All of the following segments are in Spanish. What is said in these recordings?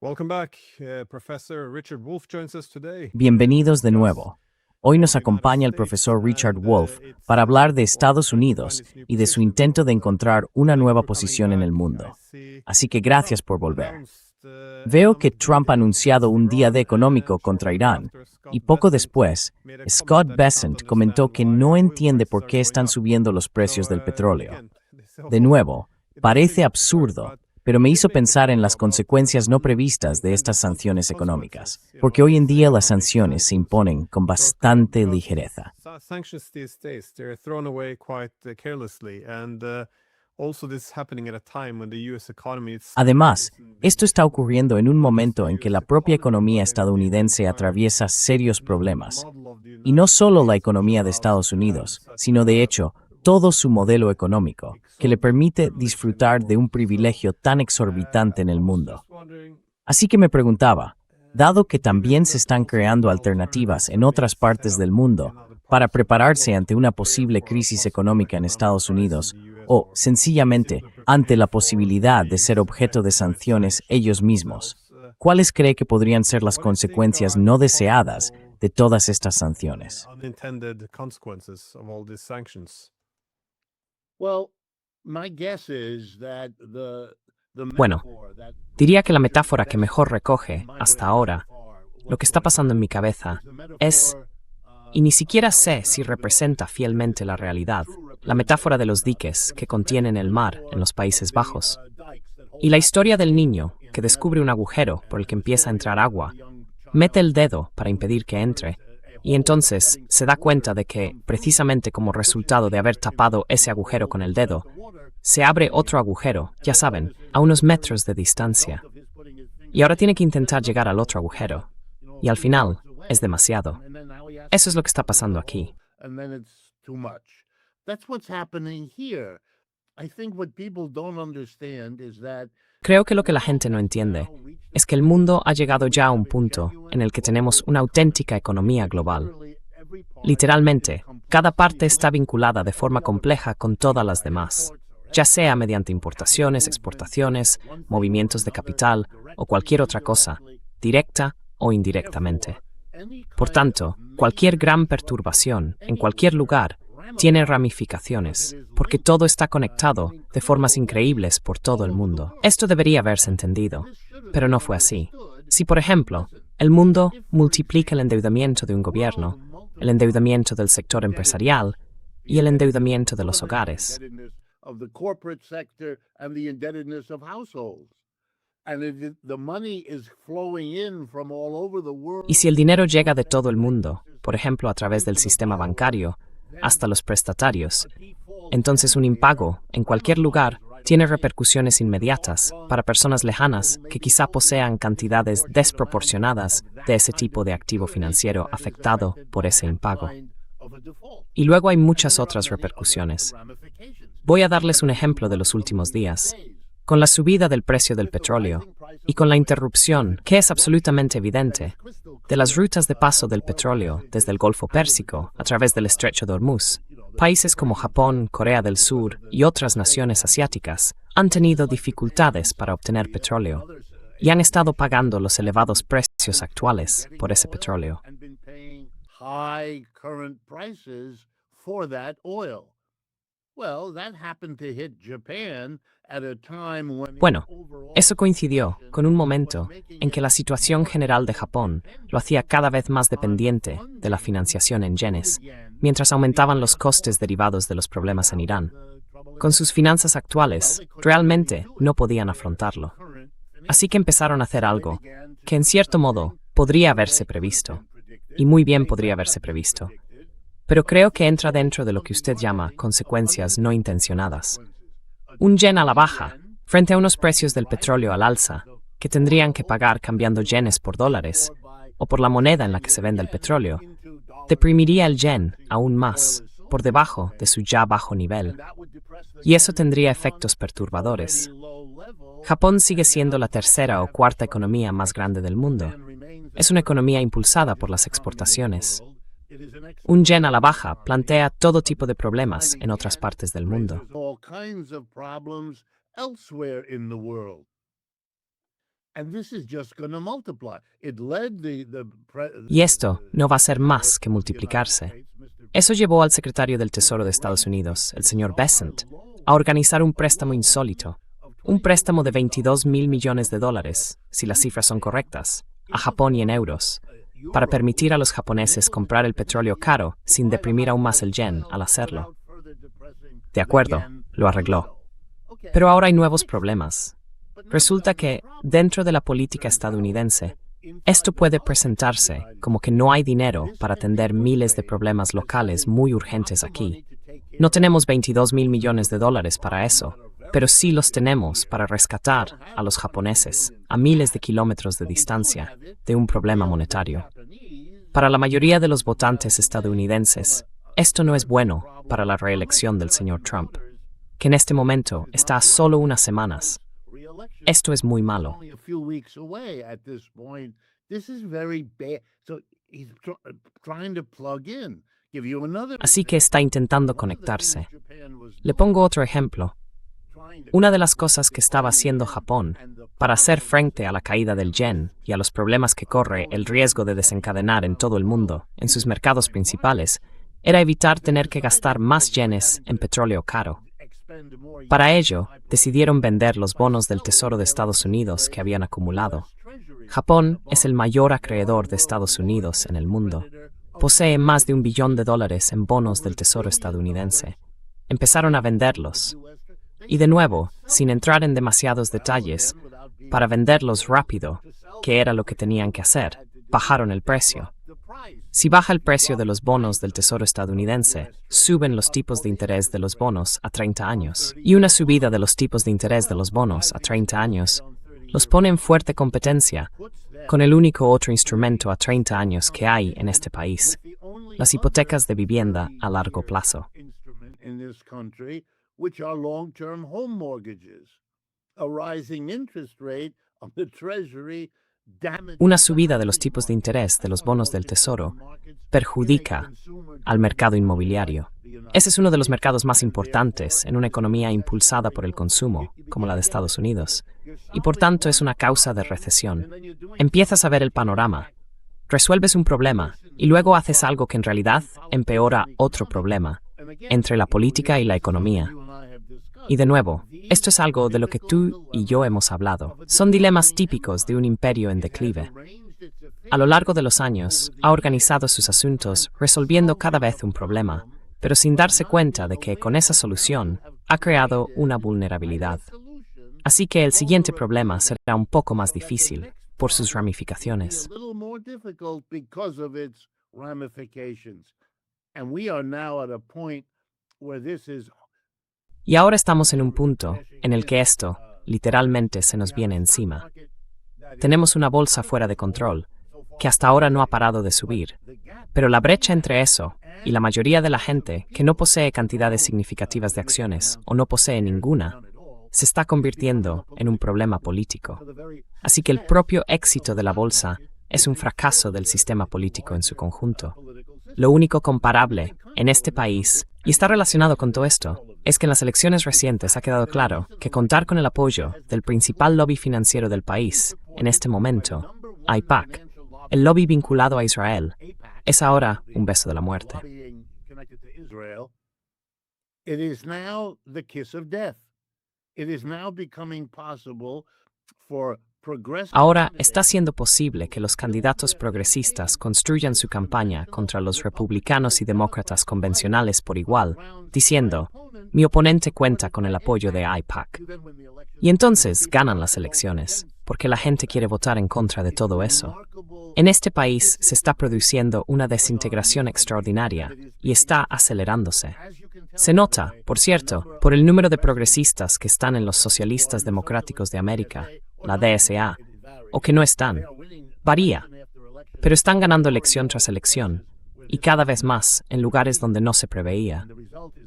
Welcome back. Professor Richard Wolff joins us today. Bienvenidos de nuevo. Hoy nos acompaña el profesor Richard Wolff para hablar de Estados Unidos y de su intento de encontrar una nueva posición en el mundo. Así que gracias por volver. Veo que Trump ha anunciado un día D económico contra Irán, y poco después, Scott Bessent comentó que no entiende por qué están subiendo los precios del petróleo. De nuevo, parece absurdo, pero me hizo pensar en las consecuencias no previstas de estas sanciones económicas, porque hoy en día las sanciones se imponen con bastante ligereza. Además, esto está ocurriendo en un momento en que la propia economía estadounidense atraviesa serios problemas. Y no solo la economía de Estados Unidos, sino de hecho, todo su modelo económico, que le permite disfrutar de un privilegio tan exorbitante en el mundo. Así que me preguntaba, dado que también se están creando alternativas en otras partes del mundo para prepararse ante una posible crisis económica en Estados Unidos, o, sencillamente, ante la posibilidad de ser objeto de sanciones ellos mismos, ¿cuáles cree que podrían ser las consecuencias no deseadas de todas estas sanciones? Bueno, diría que la metáfora que mejor recoge, hasta ahora, lo que está pasando en mi cabeza es, y ni siquiera sé si representa fielmente la realidad, la metáfora de los diques que contienen el mar en los Países Bajos. Y la historia del niño que descubre un agujero por el que empieza a entrar agua, mete el dedo para impedir que entre, y entonces se da cuenta de que, precisamente como resultado de haber tapado ese agujero con el dedo, se abre otro agujero, ya saben, a unos metros de distancia. Y ahora tiene que intentar llegar al otro agujero. Y al final, es demasiado. Eso es lo que está pasando aquí. Creo que lo que la gente no entiende es que el mundo ha llegado ya a un punto en el que tenemos una auténtica economía global. Literalmente, cada parte está vinculada de forma compleja con todas las demás, ya sea mediante importaciones, exportaciones, movimientos de capital o cualquier otra cosa, directa o indirectamente. Por tanto, cualquier gran perturbación en cualquier lugar tiene ramificaciones, porque todo está conectado de formas increíbles por todo el mundo. Esto debería haberse entendido, pero no fue así. Si, por ejemplo, el mundo multiplica el endeudamiento de un gobierno, el endeudamiento del sector empresarial y el endeudamiento de los hogares. Y si el dinero llega de todo el mundo, por ejemplo a través del sistema bancario, hasta los prestatarios, entonces un impago en cualquier lugar tiene repercusiones inmediatas para personas lejanas que quizá posean cantidades desproporcionadas de ese tipo de activo financiero afectado por ese impago. Y luego hay muchas otras repercusiones. Voy a darles un ejemplo de los últimos días. Con la subida del precio del petróleo y con la interrupción, que es absolutamente evidente, de las rutas de paso del petróleo desde el Golfo Pérsico a través del Estrecho de Hormuz, países como Japón, Corea del Sur y otras naciones asiáticas han tenido dificultades para obtener petróleo y han estado pagando los elevados precios actuales por ese petróleo. Bueno, eso coincidió con un momento en que la situación general de Japón lo hacía cada vez más dependiente de la financiación en yenes, mientras aumentaban los costes derivados de los problemas en Irán. Con sus finanzas actuales, realmente no podían afrontarlo. Así que empezaron a hacer algo que, en cierto modo, podría haberse previsto, y muy bien podría haberse previsto. Pero creo que entra dentro de lo que usted llama consecuencias no intencionadas. Un yen a la baja, frente a unos precios del petróleo al alza, que tendrían que pagar cambiando yenes por dólares, o por la moneda en la que se vende el petróleo, deprimiría el yen aún más, por debajo de su ya bajo nivel. Y eso tendría efectos perturbadores. Japón sigue siendo la tercera o cuarta economía más grande del mundo. Es una economía impulsada por las exportaciones. Un yen a la baja plantea todo tipo de problemas en otras partes del mundo. Y esto no va a ser más que multiplicarse. Eso llevó al secretario del Tesoro de Estados Unidos, el señor Bessent, a organizar un préstamo insólito, un préstamo de $22,000 millones, si las cifras son correctas, a Japón y en euros, para permitir a los japoneses comprar el petróleo caro sin deprimir aún más el yen al hacerlo. De acuerdo, lo arregló. Pero ahora hay nuevos problemas. Resulta que, dentro de la política estadounidense, esto puede presentarse como que no hay dinero para atender miles de problemas locales muy urgentes aquí. No tenemos $22,000 millones para eso, pero sí los tenemos para rescatar a los japoneses a miles de kilómetros de distancia de un problema monetario. Para la mayoría de los votantes estadounidenses, esto no es bueno para la reelección del señor Trump, que en este momento está a solo unas semanas. Esto es muy malo. Así que está intentando conectarse. Le pongo otro ejemplo. Una de las cosas que estaba haciendo Japón para hacer frente a la caída del yen y a los problemas que corre el riesgo de desencadenar en todo el mundo, en sus mercados principales, era evitar tener que gastar más yenes en petróleo caro. Para ello, decidieron vender los bonos del Tesoro de Estados Unidos que habían acumulado. Japón es el mayor acreedor de Estados Unidos en el mundo. Posee más de $1 billón en bonos del Tesoro estadounidense. Empezaron a venderlos. Y de nuevo, sin entrar en demasiados detalles, para venderlos rápido, que era lo que tenían que hacer, bajaron el precio. Si baja el precio de los bonos del Tesoro estadounidense, suben los tipos de interés de los bonos a 30 años. Y una subida de los tipos de interés de los bonos a 30 años los pone en fuerte competencia con el único otro instrumento a 30 años que hay en este país, las hipotecas de vivienda a largo plazo. Una subida de los tipos de interés de los bonos del Tesoro perjudica al mercado inmobiliario. Ese es uno de los mercados más importantes en una economía impulsada por el consumo, como la de Estados Unidos, y por tanto es una causa de recesión. Empiezas a ver el panorama, resuelves un problema y luego haces algo que en realidad empeora otro problema entre la política y la economía. Y de nuevo, esto es algo de lo que tú y yo hemos hablado. Son dilemas típicos de un imperio en declive. A lo largo de los años, ha organizado sus asuntos resolviendo cada vez un problema, pero sin darse cuenta de que con esa solución ha creado una vulnerabilidad. Así que el siguiente problema será un poco más difícil por sus ramificaciones. Y ahora estamos en un punto en el que esto, literalmente, se nos viene encima. Tenemos una bolsa fuera de control, que hasta ahora no ha parado de subir, pero la brecha entre eso y la mayoría de la gente que no posee cantidades significativas de acciones o no posee ninguna, se está convirtiendo en un problema político. Así que el propio éxito de la bolsa es un fracaso del sistema político en su conjunto. Lo único comparable en este país, y está relacionado con todo esto, es que en las elecciones recientes ha quedado claro que contar con el apoyo del principal lobby financiero del país, en este momento, AIPAC, el lobby vinculado a Israel, es ahora un beso de la muerte. Ahora está siendo posible que los candidatos progresistas construyan su campaña contra los republicanos y demócratas convencionales por igual, diciendo, mi oponente cuenta con el apoyo de AIPAC. Y entonces ganan las elecciones, porque la gente quiere votar en contra de todo eso. En este país se está produciendo una desintegración extraordinaria y está acelerándose. Se nota, por cierto, por el número de progresistas que están en los Socialistas Democráticos de América, la DSA, o que no están. Varía, pero están ganando elección tras elección, y cada vez más en lugares donde no se preveía.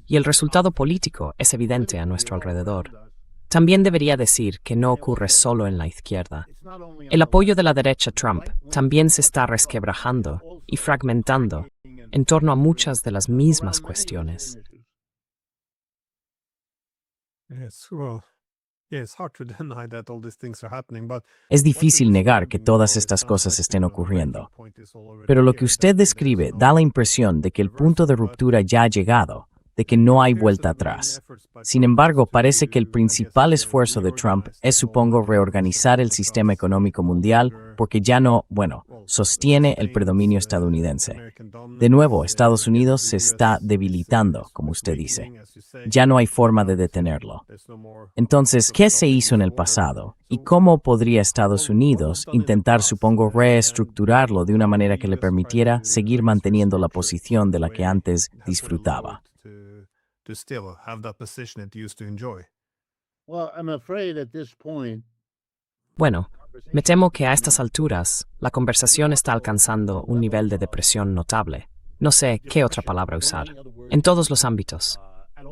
Y el resultado político es evidente a nuestro alrededor. También debería decir que no ocurre solo en la izquierda. El apoyo de la derecha a Trump también se está resquebrajando y fragmentando en torno a muchas de las mismas cuestiones. Yes, well, Es difícil negar que todas estas cosas estén ocurriendo. Pero lo que usted describe da la impresión de que el punto de ruptura ya ha llegado, de que no hay vuelta atrás. Sin embargo, parece que el principal esfuerzo de Trump es, supongo, reorganizar el sistema económico mundial porque ya no, sostiene el predominio estadounidense. De nuevo, Estados Unidos se está debilitando, como usted dice. Ya no hay forma de detenerlo. Entonces, ¿qué se hizo en el pasado? ¿Y cómo podría Estados Unidos intentar, supongo, reestructurarlo de una manera que le permitiera seguir manteniendo la posición de la que antes disfrutaba? Bueno, me temo que a estas alturas la conversación está alcanzando un nivel de depresión notable. No sé qué otra palabra usar. En todos los ámbitos.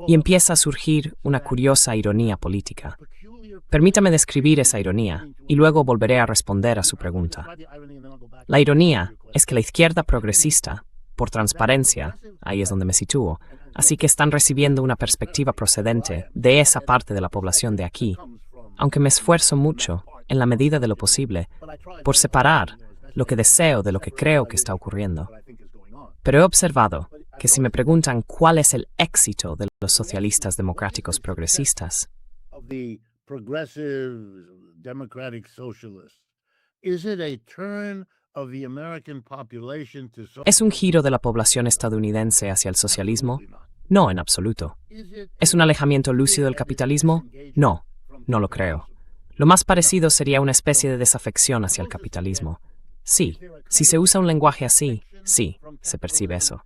Y empieza a surgir una curiosa ironía política. Permítame describir esa ironía y luego volveré a responder a su pregunta. La ironía es que la izquierda progresista, por transparencia, ahí es donde me sitúo, así que están recibiendo una perspectiva procedente de esa parte de la población de aquí, aunque me esfuerzo mucho, en la medida de lo posible, por separar lo que deseo de lo que creo que está ocurriendo. Pero he observado que si me preguntan cuál es el éxito de los socialistas democráticos progresistas, ¿es un giro de la población estadounidense hacia el socialismo? No, en absoluto. ¿Es un alejamiento lúcido del capitalismo? No, no lo creo. Lo más parecido sería una especie de desafección hacia el capitalismo. Sí, si se usa un lenguaje así, sí, se percibe eso.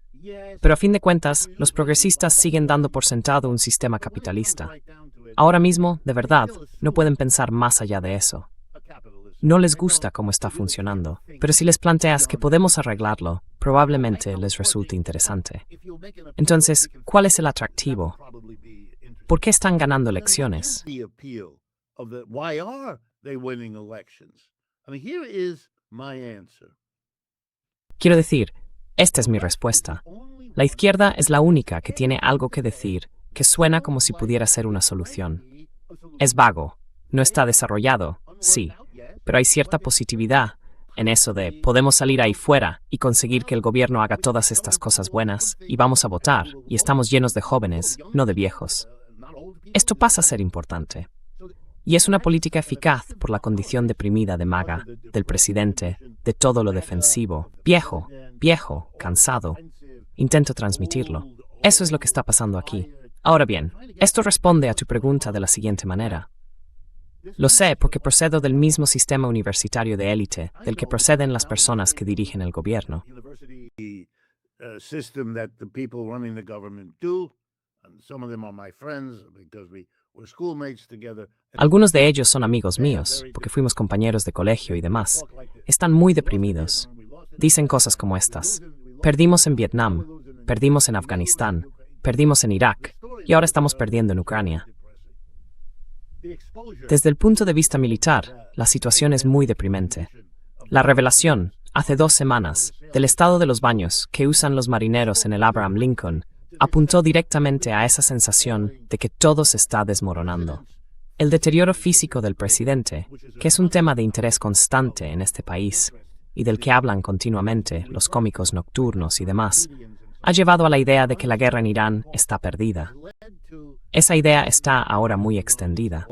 Pero a fin de cuentas, los progresistas siguen dando por sentado un sistema capitalista. Ahora mismo, de verdad, no pueden pensar más allá de eso. No les gusta cómo está funcionando, pero si les planteas que podemos arreglarlo, probablemente les resulte interesante. Entonces, ¿cuál es el atractivo? ¿Por qué están ganando elecciones? Quiero decir, esta es mi respuesta. La izquierda es la única que tiene algo que decir que suena como si pudiera ser una solución. Es vago, no está desarrollado, sí, pero hay cierta positividad en eso de podemos salir ahí fuera y conseguir que el gobierno haga todas estas cosas buenas y vamos a votar y estamos llenos de jóvenes, no de viejos. Esto pasa a ser importante. Y es una política eficaz por la condición deprimida de MAGA, del presidente, de todo lo defensivo, viejo, cansado. Intento transmitirlo. Eso es lo que está pasando aquí. Ahora bien, esto responde a tu pregunta de la siguiente manera. Lo sé porque procedo del mismo sistema universitario de élite del que proceden las personas que dirigen el gobierno. Algunos de ellos son amigos míos, porque fuimos compañeros de colegio y demás. Están muy deprimidos. Dicen cosas como estas. Perdimos en Vietnam, perdimos en Afganistán, perdimos en Irak, y ahora estamos perdiendo en Ucrania. Desde el punto de vista militar, la situación es muy deprimente. La revelación, hace 2 semanas, del estado de los baños que usan los marineros en el Abraham Lincoln, apuntó directamente a esa sensación de que todo se está desmoronando. El deterioro físico del presidente, que es un tema de interés constante en este país, y del que hablan continuamente los cómicos nocturnos y demás, ha llevado a la idea de que la guerra en Irán está perdida. Esa idea está ahora muy extendida.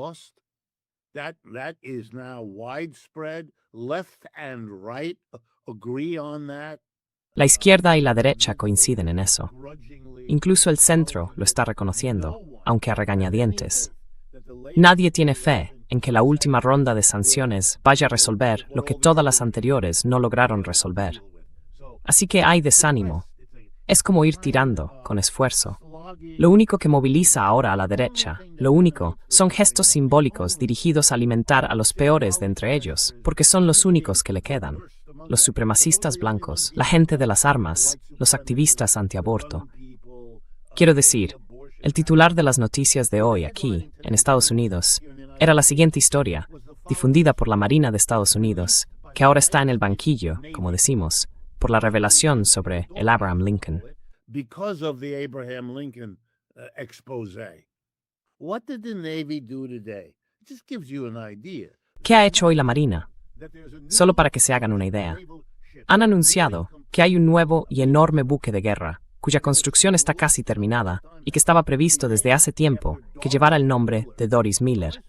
La izquierda y la derecha coinciden en eso. Incluso el centro lo está reconociendo, aunque a regañadientes. Nadie tiene fe en que la última ronda de sanciones vaya a resolver lo que todas las anteriores no lograron resolver. Así que hay desánimo. Es como ir tirando, con esfuerzo. Lo único que moviliza ahora a la derecha, son gestos simbólicos dirigidos a alimentar a los peores de entre ellos, porque son los únicos que le quedan. Los supremacistas blancos, la gente de las armas, los activistas antiaborto. Quiero decir, el titular de las noticias de hoy aquí, en Estados Unidos, era la siguiente historia, difundida por la Marina de Estados Unidos, que ahora está en el banquillo, como decimos, por la revelación sobre el Abraham Lincoln. Because of the Abraham Lincoln expose. What did the Navy do today? ¿Qué ha hecho hoy la Marina? Solo para que se hagan una idea. Han anunciado que hay un nuevo y enorme buque de guerra, cuya construcción está casi terminada y que estaba previsto desde hace tiempo que llevara el nombre de Doris Miller.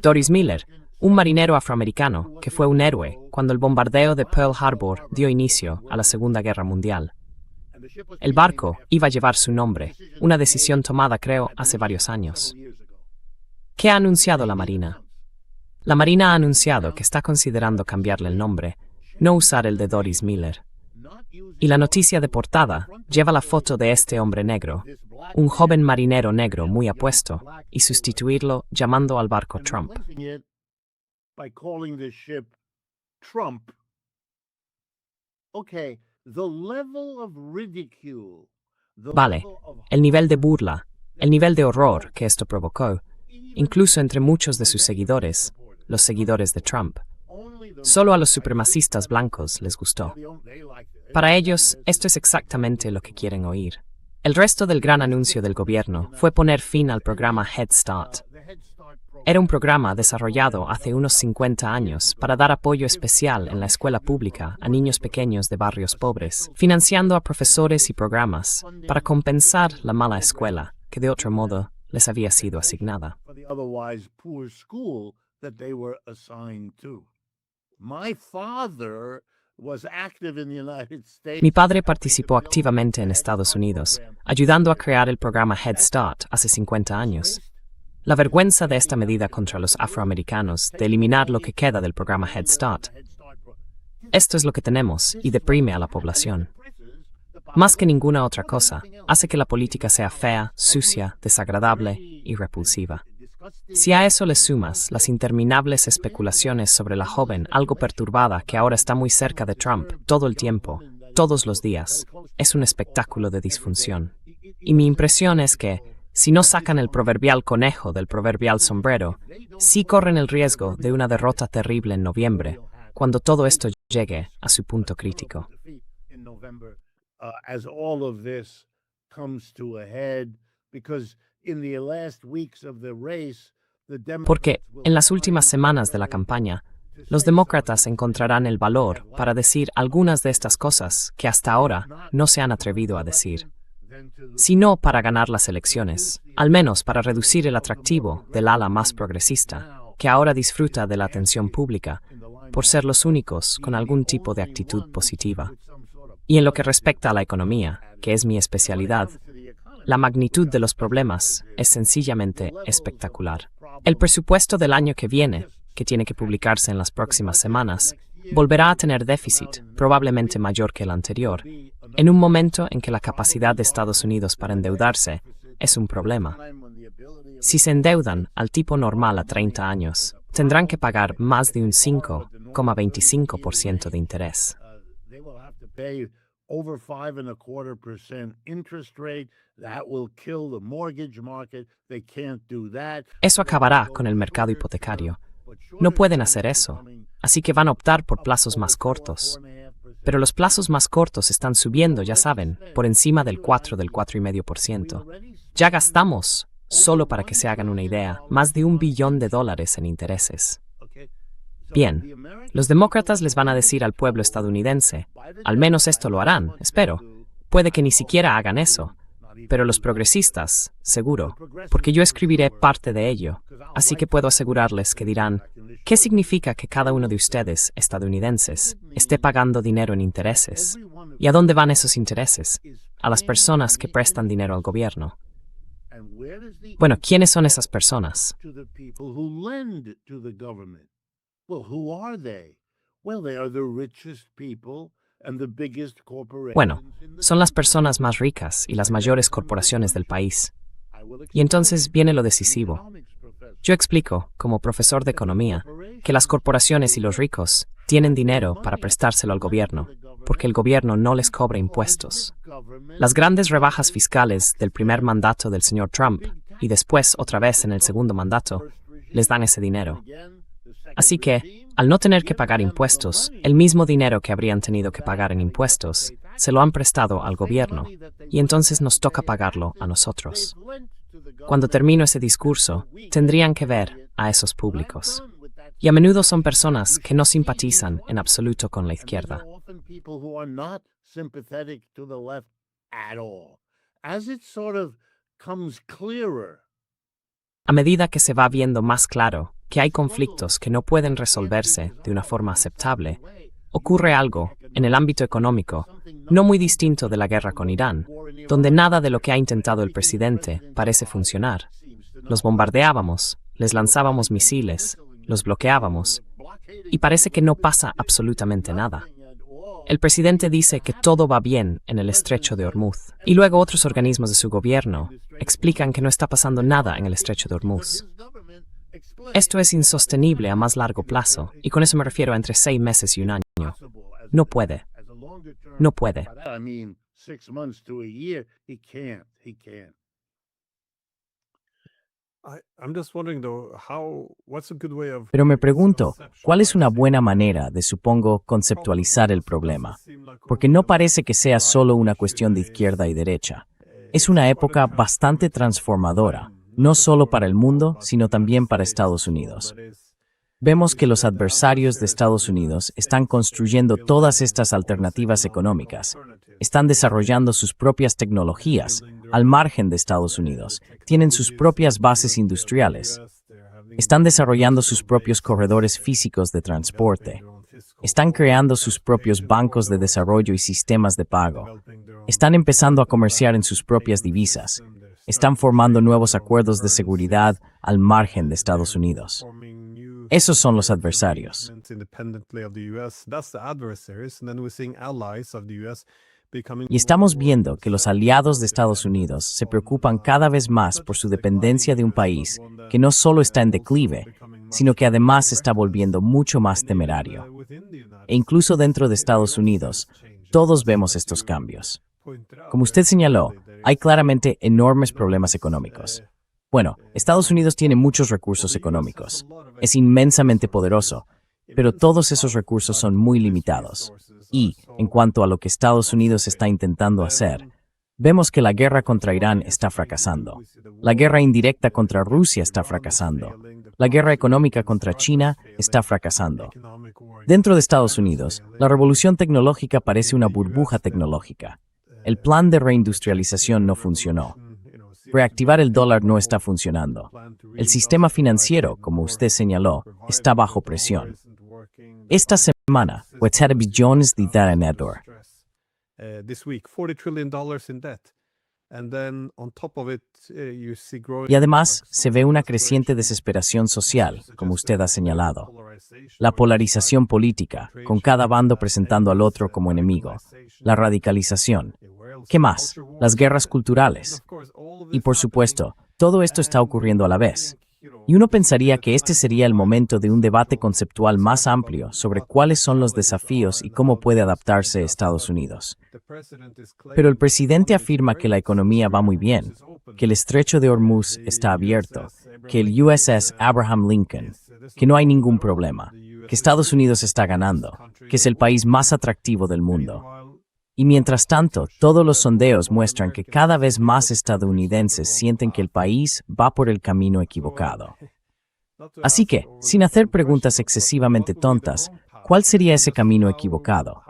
Doris Miller, un marinero afroamericano que fue un héroe cuando el bombardeo de Pearl Harbor dio inicio a la Segunda Guerra Mundial. El barco iba a llevar su nombre, una decisión tomada, creo, hace varios años. ¿Qué ha anunciado la Marina? La Marina ha anunciado que está considerando cambiarle el nombre, no usar el de Doris Miller. Y la noticia de portada lleva la foto de este hombre negro, un joven marinero negro muy apuesto, y sustituirlo llamando al barco Trump. Vale, el nivel de burla, el nivel de horror que esto provocó, incluso entre muchos de sus seguidores, los seguidores de Trump. Solo a los supremacistas blancos les gustó. Para ellos, esto es exactamente lo que quieren oír. El resto del gran anuncio del gobierno fue poner fin al programa Head Start. Era un programa desarrollado hace unos 50 años para dar apoyo especial en la escuela pública a niños pequeños de barrios pobres, financiando a profesores y programas para compensar la mala escuela que de otro modo les había sido asignada. Mi padre participó activamente en Estados Unidos, ayudando a crear el programa Head Start hace 50 años. La vergüenza de esta medida contra los afroamericanos de eliminar lo que queda del programa Head Start. Esto es lo que tenemos y deprime a la población. Más que ninguna otra cosa, hace que la política sea fea, sucia, desagradable y repulsiva. Si a eso le sumas las interminables especulaciones sobre la joven algo perturbada que ahora está muy cerca de Trump todo el tiempo, todos los días, es un espectáculo de disfunción. Y mi impresión es que, si no sacan el proverbial conejo del proverbial sombrero, sí corren el riesgo de una derrota terrible en noviembre, cuando todo esto llegue a su punto crítico. Porque, en las últimas semanas de la campaña, los demócratas encontrarán el valor para decir algunas de estas cosas que hasta ahora no se han atrevido a decir. Sino para ganar las elecciones, al menos para reducir el atractivo del ala más progresista, que ahora disfruta de la atención pública, por ser los únicos con algún tipo de actitud positiva. Y en lo que respecta a la economía, que es mi especialidad, la magnitud de los problemas es sencillamente espectacular. El presupuesto del año que viene, que tiene que publicarse en las próximas semanas, volverá a tener déficit, probablemente mayor que el anterior, en un momento en que la capacidad de Estados Unidos para endeudarse es un problema. Si se endeudan al tipo normal a 30 años, tendrán que pagar más de un 5,25% de interés. Eso acabará con el mercado hipotecario. No pueden hacer eso, así que van a optar por plazos más cortos. Pero los plazos más cortos están subiendo, ya saben, por encima del 4,5%. Ya gastamos, solo para que se hagan una idea, más de $1 billón en intereses. Bien, los demócratas les van a decir al pueblo estadounidense, al menos esto lo harán, espero. Puede que ni siquiera hagan eso, pero los progresistas, seguro, porque yo escribiré parte de ello, así que puedo asegurarles que dirán, ¿qué significa que cada uno de ustedes, estadounidenses, esté pagando dinero en intereses? ¿Y a dónde van esos intereses? A las personas que prestan dinero al gobierno. Bueno, ¿quiénes son esas personas? Bueno, son las personas más ricas y las mayores corporaciones del país. Y entonces viene lo decisivo. Yo explico, como profesor de economía, que las corporaciones y los ricos tienen dinero para prestárselo al gobierno, porque el gobierno no les cobra impuestos. Las grandes rebajas fiscales del primer mandato del señor Trump, y después otra vez en el segundo mandato, les dan ese dinero. Así que, al no tener que pagar impuestos, el mismo dinero que habrían tenido que pagar en impuestos, se lo han prestado al gobierno, y entonces nos toca pagarlo a nosotros. cuando termino ese discurso, tendrían que ver a esos públicos. Y a menudo son personas que no simpatizan en absoluto con la izquierda. A medida que se va viendo más claro que hay conflictos que no pueden resolverse de una forma aceptable, ocurre algo en el ámbito económico no muy distinto de la guerra con Irán, donde nada de lo que ha intentado el presidente parece funcionar. Los bombardeábamos, les lanzábamos misiles, los bloqueábamos, y parece que no pasa absolutamente nada. El presidente dice que todo va bien en el estrecho de Hormuz, y luego otros organismos de su gobierno explican que no está pasando nada en el estrecho de Hormuz. Esto es insostenible a más largo plazo, y con eso me refiero a entre 6 meses y un año. No puede. No puede. Pero me pregunto, ¿cuál es una buena manera de, supongo, conceptualizar el problema? Porque no parece que sea solo una cuestión de izquierda y derecha. Es una época bastante transformadora, no solo para el mundo, sino también para Estados Unidos. Vemos que los adversarios de Estados Unidos están construyendo todas estas alternativas económicas, están desarrollando sus propias tecnologías al margen de Estados Unidos, tienen sus propias bases industriales, están desarrollando sus propios corredores físicos de transporte, están creando sus propios bancos de desarrollo y sistemas de pago, están empezando a comerciar en sus propias divisas, están formando nuevos acuerdos de seguridad al margen de Estados Unidos. Esos son los adversarios. Y estamos viendo que los aliados de Estados Unidos se preocupan cada vez más por su dependencia de un país que no solo está en declive, sino que además se está volviendo mucho más temerario. E incluso dentro de Estados Unidos, todos vemos estos cambios. Como usted señaló, hay claramente enormes problemas económicos. Bueno, Estados Unidos tiene muchos recursos económicos. Es inmensamente poderoso, pero todos esos recursos son muy limitados. Y, en cuanto a lo que Estados Unidos está intentando hacer, vemos que la guerra contra Irán está fracasando. La guerra indirecta contra Rusia está fracasando. La guerra económica contra China está fracasando. Dentro de Estados Unidos, la revolución tecnológica parece una burbuja tecnológica. El plan de reindustrialización no funcionó. Reactivar el dólar no está funcionando. El sistema financiero, como usted señaló, está bajo presión. Esta semana, $40 billones de deuda neto. Y además, se ve una creciente desesperación social, como usted ha señalado. La polarización política, con cada bando presentando al otro como enemigo. La radicalización. ¿Qué más? Las guerras culturales. Y por supuesto, todo esto está ocurriendo a la vez. Y uno pensaría que este sería el momento de un debate conceptual más amplio sobre cuáles son los desafíos y cómo puede adaptarse Estados Unidos. Pero el presidente afirma que la economía va muy bien, que el estrecho de Hormuz está abierto, que el USS Abraham Lincoln, que no hay ningún problema, que Estados Unidos está ganando, que es el país más atractivo del mundo. Y mientras tanto, todos los sondeos muestran que cada vez más estadounidenses sienten que el país va por el camino equivocado. Así que, sin hacer preguntas excesivamente tontas, ¿cuál sería ese camino equivocado?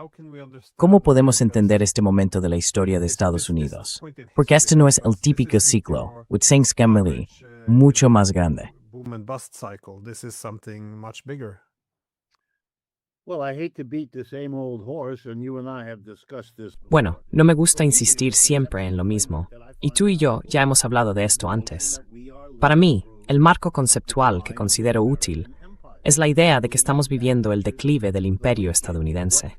¿Cómo podemos entender este momento de la historia de Estados Unidos? Porque este no es el típico ciclo, mucho más grande. Bueno, no me gusta insistir siempre en lo mismo, y tú y yo ya hemos hablado de esto antes. Para mí, el marco conceptual que considero útil es la idea de que estamos viviendo el declive del imperio estadounidense.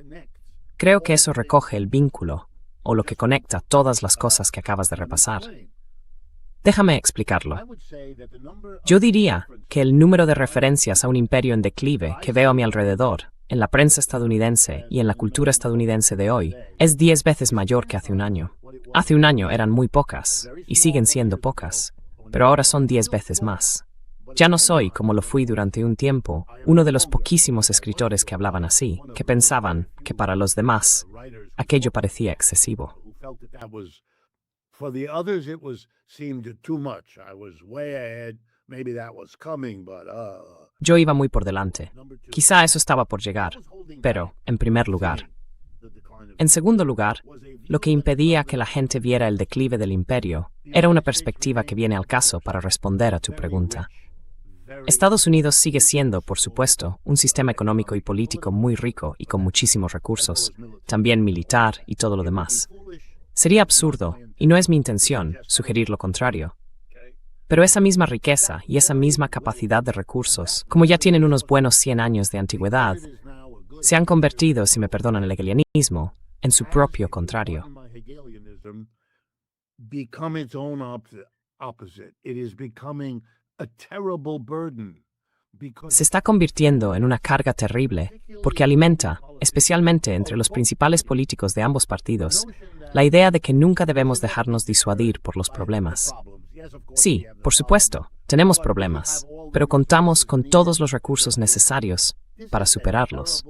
Creo que eso recoge el vínculo, o lo que conecta todas las cosas que acabas de repasar. Déjame explicarlo. Yo diría que el número de referencias a un imperio en declive que veo a mi alrededor, en la prensa estadounidense y en la cultura estadounidense de hoy, es 10 veces mayor que hace un año. Hace un año eran muy pocas, y siguen siendo pocas, pero ahora son 10 veces más. Ya no soy, como lo fui durante un tiempo, uno de los poquísimos escritores que hablaban así, que pensaban que para los demás aquello parecía excesivo. For the others, it was seemed too much. I was way ahead. Maybe that was coming, but Yo iba muy por delante. Quizá eso estaba por llegar, pero, en primer lugar. En segundo lugar, lo que impedía que la gente viera el declive del imperio era una perspectiva que viene al caso para responder a tu pregunta. Estados Unidos sigue siendo, por supuesto, un sistema económico y político muy rico y con muchísimos recursos, también militar y todo lo demás. Sería absurdo, y no es mi intención, sugerir lo contrario. Pero esa misma riqueza y esa misma capacidad de recursos, como ya tienen unos buenos 100 años de antigüedad, se han convertido, si me perdonan el hegelianismo, en su propio contrario. Become its own opposite. It is becoming a terrible burden. Se está convirtiendo en una carga terrible porque alimenta, especialmente entre los principales políticos de ambos partidos, la idea de que nunca debemos dejarnos disuadir por los problemas. Sí, por supuesto, tenemos problemas, pero contamos con todos los recursos necesarios para superarlos.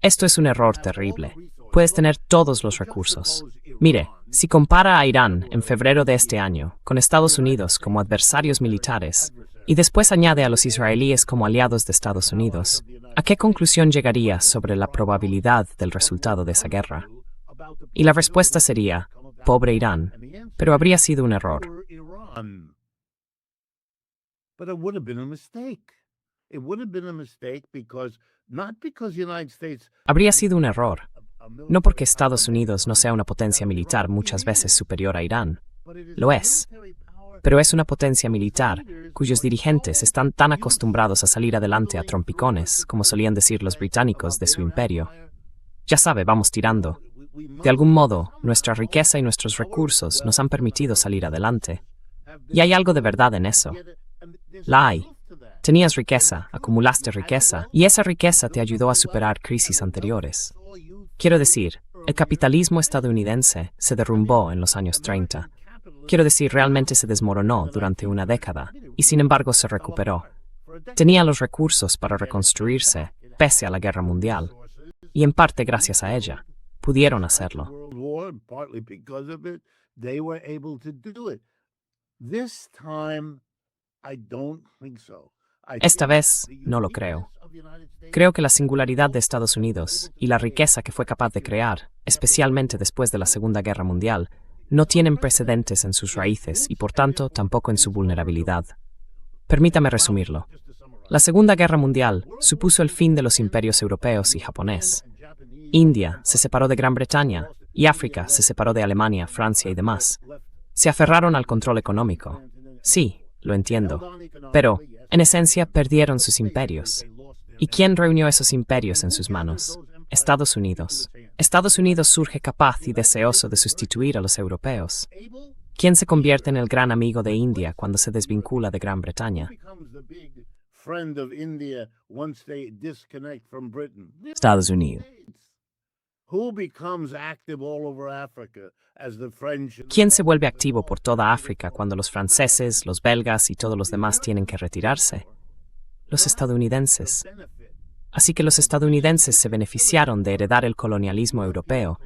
Esto es un error terrible. Puedes tener todos los recursos. Mire, si compara a Irán en febrero de este año con Estados Unidos como adversarios militares y después añade a los israelíes como aliados de Estados Unidos, ¿a qué conclusión llegaría sobre la probabilidad del resultado de esa guerra? Y la respuesta sería, pobre Irán, pero habría sido un error. But it would have been a mistake. It would have been a mistake because not because the United States Habría sido un error. No porque Estados Unidos no sea una potencia militar muchas veces superior a Irán. Lo es. Pero es una potencia militar cuyos dirigentes están tan acostumbrados a salir adelante a trompicones, como solían decir los británicos de su imperio. Ya sabe, vamos tirando. De algún modo, nuestra riqueza y nuestros recursos nos han permitido salir adelante. Y hay algo de verdad en eso. La hay. Tenías riqueza, acumulaste riqueza, y esa riqueza te ayudó a superar crisis anteriores. Quiero decir, el capitalismo estadounidense se derrumbó en los años 30. Quiero decir, realmente se desmoronó durante una década, y sin embargo se recuperó. Tenía los recursos para reconstruirse, pese a la Guerra Mundial, y en parte gracias a ella, pudieron hacerlo. Esta vez, no lo creo. Creo que la singularidad de Estados Unidos y la riqueza que fue capaz de crear, especialmente después de la Segunda Guerra Mundial, no tienen precedentes en sus raíces y por tanto tampoco en su vulnerabilidad. Permítame resumirlo. La Segunda Guerra Mundial supuso el fin de los imperios europeos y japonés. India se separó de Gran Bretaña y África se separó de Alemania, Francia y demás. Se aferraron al control económico. Sí, lo entiendo. Pero, en esencia, perdieron sus imperios. ¿Y quién reunió esos imperios en sus manos? Estados Unidos. Estados Unidos surge capaz y deseoso de sustituir a los europeos. ¿Quién se convierte en el gran amigo de India cuando se desvincula de Gran Bretaña? Estados Unidos. ¿Quién se vuelve activo por toda África cuando los franceses, los belgas y todos los demás tienen que retirarse? Los estadounidenses. Así que los estadounidenses se beneficiaron de heredar el colonialismo europeo,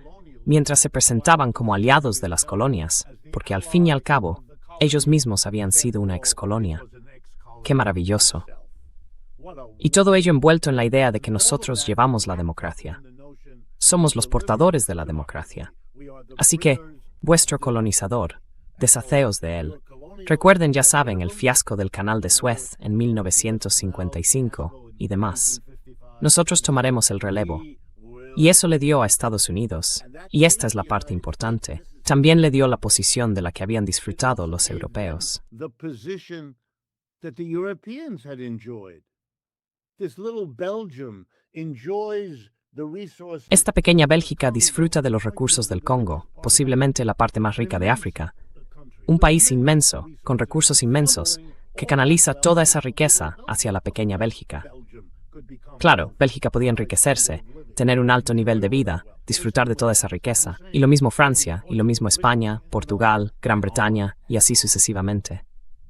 mientras se presentaban como aliados de las colonias, porque al fin y al cabo, ellos mismos habían sido una excolonia. ¡Qué maravilloso! Y todo ello envuelto en la idea de que nosotros llevamos la democracia. Somos los portadores de la democracia. Así que, vuestro colonizador, deshaceos de él. Recuerden, ya saben, el fiasco del Canal de Suez en 1955 y demás. Nosotros tomaremos el relevo. Y eso le dio a Estados Unidos, y esta es la parte importante, también le dio la posición de la que habían disfrutado los europeos. Esta pequeña Bélgica disfruta de los recursos del Congo, posiblemente la parte más rica de África. Un país inmenso, con recursos inmensos, que canaliza toda esa riqueza hacia la pequeña Bélgica. Claro, Bélgica podía enriquecerse, tener un alto nivel de vida, disfrutar de toda esa riqueza, y lo mismo Francia, y lo mismo España, Portugal, Gran Bretaña, y así sucesivamente.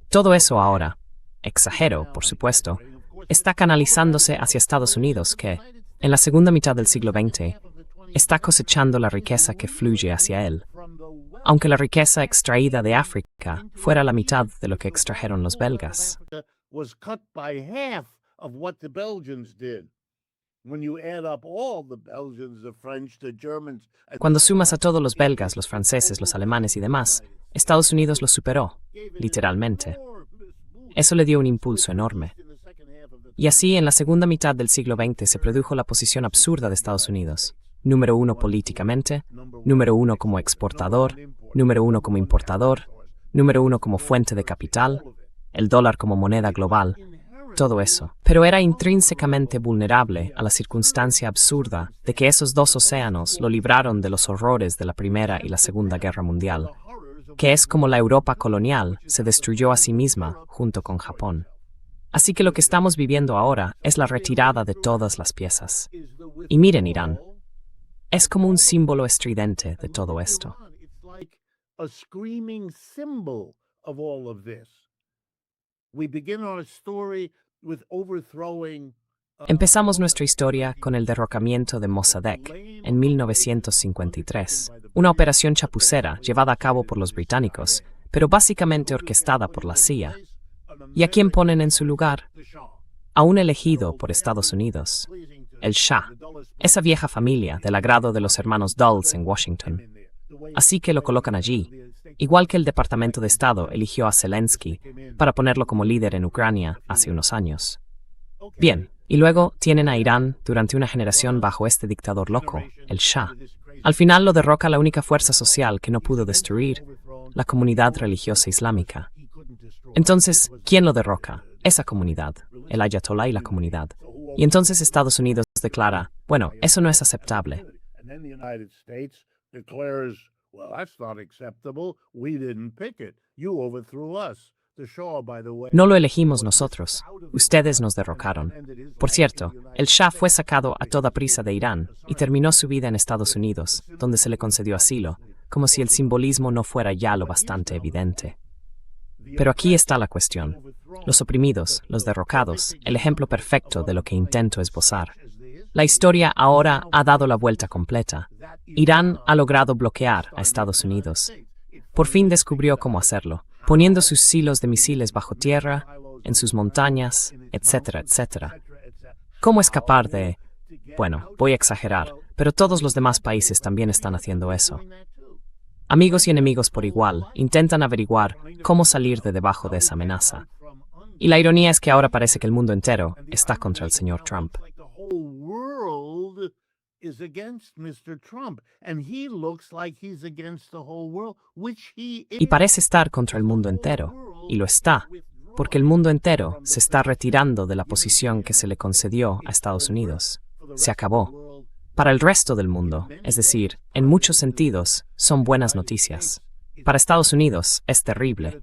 Todo eso ahora, exagero, por supuesto, está canalizándose hacia Estados Unidos que, en la segunda mitad del siglo XX, está cosechando la riqueza que fluye hacia él. aunque la riqueza extraída de África fuera la mitad de lo que extrajeron los belgas. Was cut by half of what the Belgians did. When you add up all the Belgians, the French, the Germans, Cuando sumas a todos los belgas, los franceses, los alemanes y demás, Estados Unidos los superó, literalmente. Eso le dio un impulso enorme. Y así, en la segunda mitad del siglo XX se produjo la posición absurda de Estados Unidos. Número 1 políticamente, número 1 como exportador, número 1 como importador, número 1 como fuente de capital, el dólar como moneda global, todo eso. Pero era intrínsecamente vulnerable a la circunstancia absurda de que esos dos océanos lo libraron de los horrores de la Primera y la Segunda Guerra Mundial, que es como la Europa colonial se destruyó a sí misma junto con Japón. Así que lo que estamos viviendo ahora es la retirada de todas las piezas. Y miren Irán, es como un símbolo estridente de todo esto. it's like a screaming symbol of all of this. We begin our story with overthrowing Empezamos nuestra historia con el derrocamiento de Mossadegh en 1953, una operación chapucera llevada a cabo por los británicos, pero básicamente orquestada por la CIA. ¿Y a quién ponen en su lugar? A un elegido por Estados Unidos, el Shah, esa vieja familia del agrado de los hermanos Dulles en Washington. Así que lo colocan allí, igual que el Departamento de Estado eligió a Zelensky para ponerlo como líder en Ucrania hace unos años. Bien, y luego tienen a Irán durante una generación bajo este dictador loco, el Shah. Al final lo derroca la única fuerza social que no pudo destruir, la comunidad religiosa islámica. Entonces, ¿quién lo derroca? Esa comunidad, el Ayatollah y la comunidad. Y entonces Estados Unidos declara, bueno, eso no es aceptable. and then the United States declares, well, that's not acceptable. We didn't pick it. You overthrew us. The Shah, by the way, No lo elegimos nosotros, ustedes nos derrocaron. Por cierto, el Shah fue sacado a toda prisa de Irán y terminó su vida en Estados Unidos, donde se le concedió asilo, como si el simbolismo no fuera ya lo bastante evidente. Pero aquí está la cuestión. Los oprimidos, los derrocados, el ejemplo perfecto de lo que intento esbozar. La historia ahora ha dado la vuelta completa. Irán ha logrado bloquear a Estados Unidos. Por fin descubrió cómo hacerlo, poniendo sus silos de misiles bajo tierra, en sus montañas, etcétera, etcétera. ¿Cómo escapar de...? Bueno, voy a exagerar, pero todos los demás países también están haciendo eso. Amigos y enemigos por igual intentan averiguar cómo salir de debajo de esa amenaza. Y la ironía es que ahora parece que el mundo entero está contra el señor Trump. like the whole world is against Mr. Trump, and he looks like he's against the whole world, which he is. Y parece estar contra el mundo entero, y lo está, porque el mundo entero se está retirando de la posición que se le concedió a Estados Unidos. Se acabó. Para el resto del mundo, es decir, en muchos sentidos, son buenas noticias. Para Estados Unidos es terrible.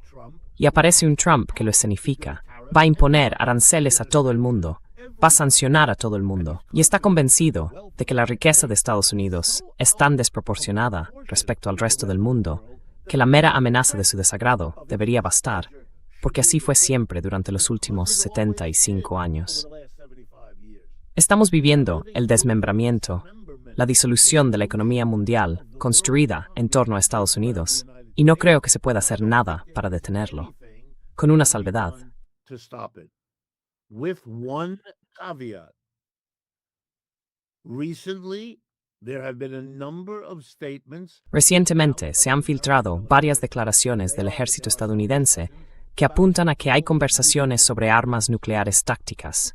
Y aparece un Trump que lo escenifica. Va a imponer aranceles a todo el mundo. Va a sancionar a todo el mundo. Y está convencido de que la riqueza de Estados Unidos es tan desproporcionada respecto al resto del mundo que la mera amenaza de su desagrado debería bastar, porque así fue siempre durante los últimos 75 años. Estamos viviendo el desmembramiento, la disolución de la economía mundial construida en torno a Estados Unidos, y no creo que se pueda hacer nada para detenerlo, con una salvedad. To stop it, with one caveat. Recently, there have been a number of statements Recientemente se han filtrado varias declaraciones del ejército estadounidense que apuntan a que hay conversaciones sobre armas nucleares tácticas.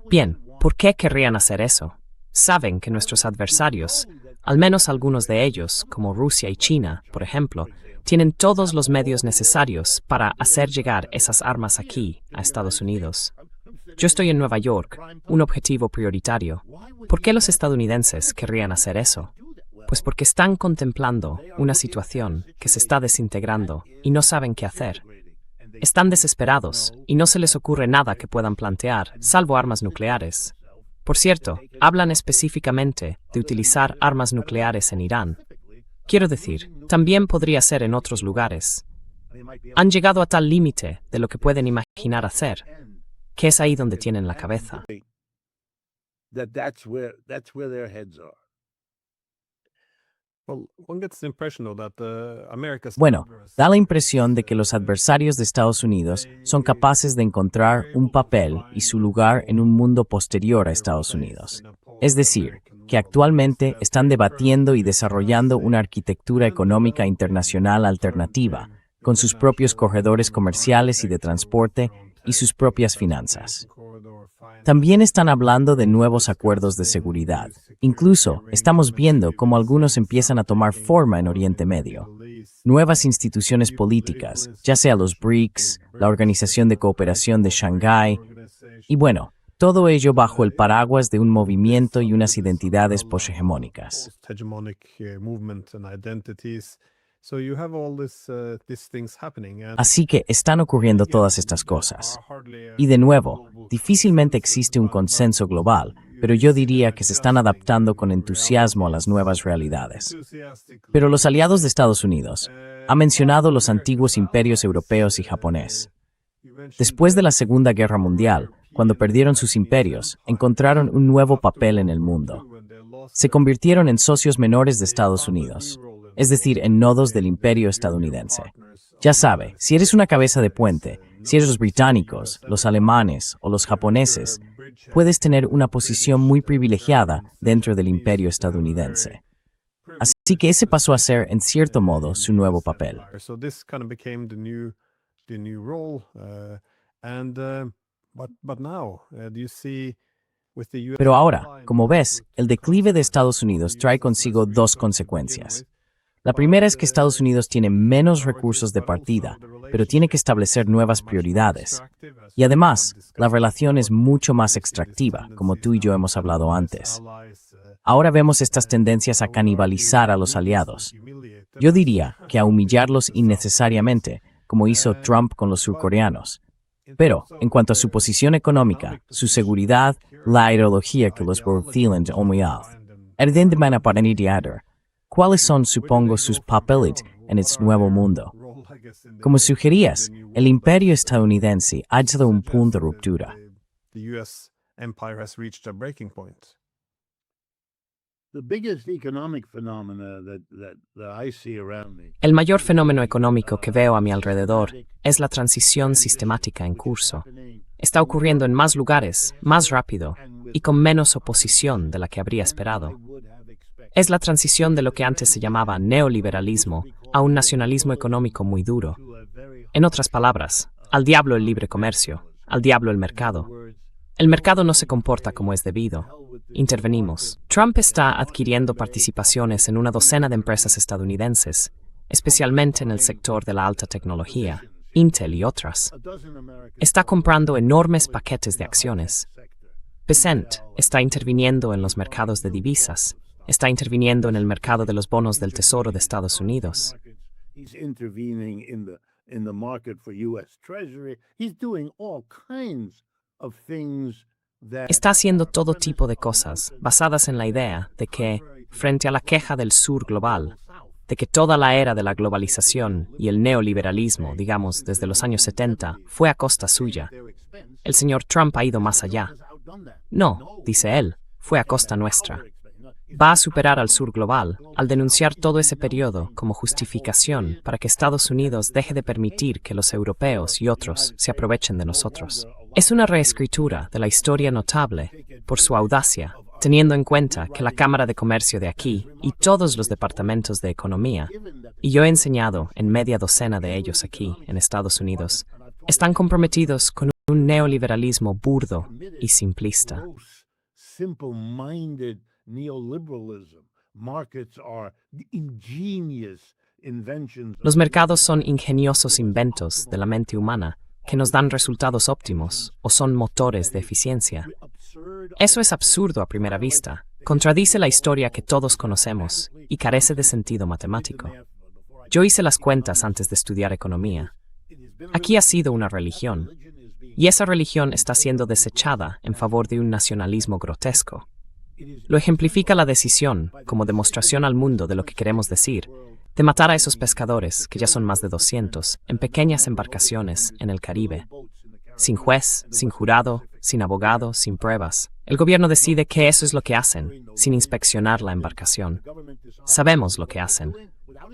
Bien, ¿por qué querrían hacer eso? Saben que nuestros adversarios, al menos algunos de ellos, como Rusia y China, por ejemplo, tienen todos los medios necesarios para hacer llegar esas armas aquí, a Estados Unidos. Yo estoy en Nueva York, un objetivo prioritario. ¿Por qué los estadounidenses querrían hacer eso? Pues porque están contemplando una situación que se está desintegrando y no saben qué hacer. Están desesperados y no se les ocurre nada que puedan plantear, salvo armas nucleares. Por cierto, hablan específicamente de utilizar armas nucleares en Irán. Quiero decir, también podría ser en otros lugares. Han llegado a tal límite de lo que pueden imaginar hacer, que es ahí donde tienen la cabeza. that's where their heads are. Bueno, da la impresión de que los adversarios de Estados Unidos son capaces de encontrar un papel y su lugar en un mundo posterior a Estados Unidos. Es decir, que actualmente están debatiendo y desarrollando una arquitectura económica internacional alternativa, con sus propios corredores comerciales y de transporte y sus propias finanzas. También están hablando de nuevos acuerdos de seguridad. Incluso estamos viendo cómo algunos empiezan a tomar forma en Oriente Medio. Nuevas instituciones políticas, ya sea los BRICS, la Organización de Cooperación de Shanghái, y bueno, todo ello bajo el paraguas de un movimiento y unas identidades poshegemónicas. Así que están ocurriendo todas estas cosas. Y de nuevo, difícilmente existe un consenso global, pero yo diría que se están adaptando con entusiasmo a las nuevas realidades. Pero los aliados de Estados Unidos han mencionado los antiguos imperios europeos y japonés. Después de la Segunda Guerra Mundial, cuando perdieron sus imperios, encontraron un nuevo papel en el mundo. Se convirtieron en socios menores de Estados Unidos, es decir, en nodos del imperio estadounidense. Ya sabe, si eres una cabeza de puente, si eres los británicos, los alemanes o los japoneses, puedes tener una posición muy privilegiada dentro del imperio estadounidense. Así que ese pasó a ser, en cierto modo, su nuevo papel. Pero ahora, como ves, el declive de Estados Unidos trae consigo dos consecuencias. La primera es que Estados Unidos tiene menos recursos de partida, pero tiene que establecer nuevas prioridades. Y además, la relación es mucho más extractiva, como tú y yo hemos hablado antes. Ahora vemos estas tendencias a canibalizar a los aliados. Yo diría que a humillarlos innecesariamente, como hizo Trump con los surcoreanos. Pero, en cuanto a su posición económica, su seguridad, la ideología que los förfilen ¿cuáles son, supongo, sus papeles en este nuevo mundo? Como sugerías, el imperio estadounidense ha llegado a un punto de ruptura. El mayor fenómeno económico que veo a mi alrededor es la transición sistemática en curso. Está ocurriendo en más lugares, más rápido y con menos oposición de la que habría esperado. Es la transición de lo que antes se llamaba neoliberalismo a un nacionalismo económico muy duro. En otras palabras, al diablo el libre comercio, al diablo el mercado. El mercado no se comporta como es debido. Intervenimos. Trump está adquiriendo participaciones en una docena de empresas estadounidenses, especialmente en el sector de la alta tecnología, Intel y otras. Está comprando enormes paquetes de acciones. Bezant está interviniendo en los mercados de divisas. Está interviniendo en el mercado de los bonos del Tesoro de Estados Unidos. Está haciendo todo tipo de cosas basadas en la idea de que, frente a la queja del sur global, de que toda la era de la globalización y el neoliberalismo, digamos, desde los años 70, fue a costa suya, el señor Trump ha ido más allá. No, dice él, fue a costa nuestra. Va a superar al sur global al denunciar todo ese periodo como justificación para que Estados Unidos deje de permitir que los europeos y otros se aprovechen de nosotros. Es una reescritura de la historia notable por su audacia, teniendo en cuenta que la Cámara de Comercio de aquí y todos los departamentos de economía, y yo he enseñado en media docena de ellos aquí en Estados Unidos, están comprometidos con un neoliberalismo burdo y simplista. Los mercados son ingeniosos inventos de la mente humana que nos dan resultados óptimos o son motores de eficiencia. Eso es absurdo a primera vista, contradice la historia que todos conocemos y carece de sentido matemático. Yo hice las cuentas antes de estudiar economía. Aquí ha sido una religión, y esa religión está siendo desechada en favor de un nacionalismo grotesco. Lo ejemplifica la decisión, como demostración al mundo de lo que queremos decir, de matar a esos pescadores, que ya son más de 200, en pequeñas embarcaciones en el Caribe, sin juez, sin jurado, sin abogado, sin pruebas. El gobierno decide que eso es lo que hacen, sin inspeccionar la embarcación. Sabemos lo que hacen.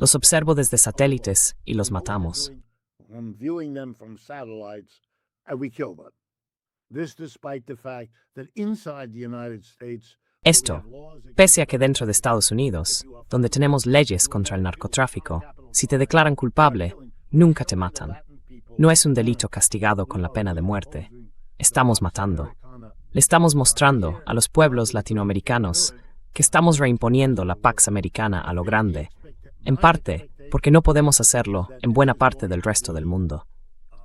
Los observo desde satélites y los matamos. Viewing them from satellites, and we kill them. This despite the fact that inside the United States, Esto, pese a que dentro de Estados Unidos, donde tenemos leyes contra el narcotráfico, si te declaran culpable, nunca te matan. No es un delito castigado con la pena de muerte. Estamos matando. Le estamos mostrando a los pueblos latinoamericanos que estamos reimponiendo la Pax Americana a lo grande, en parte porque no podemos hacerlo en buena parte del resto del mundo.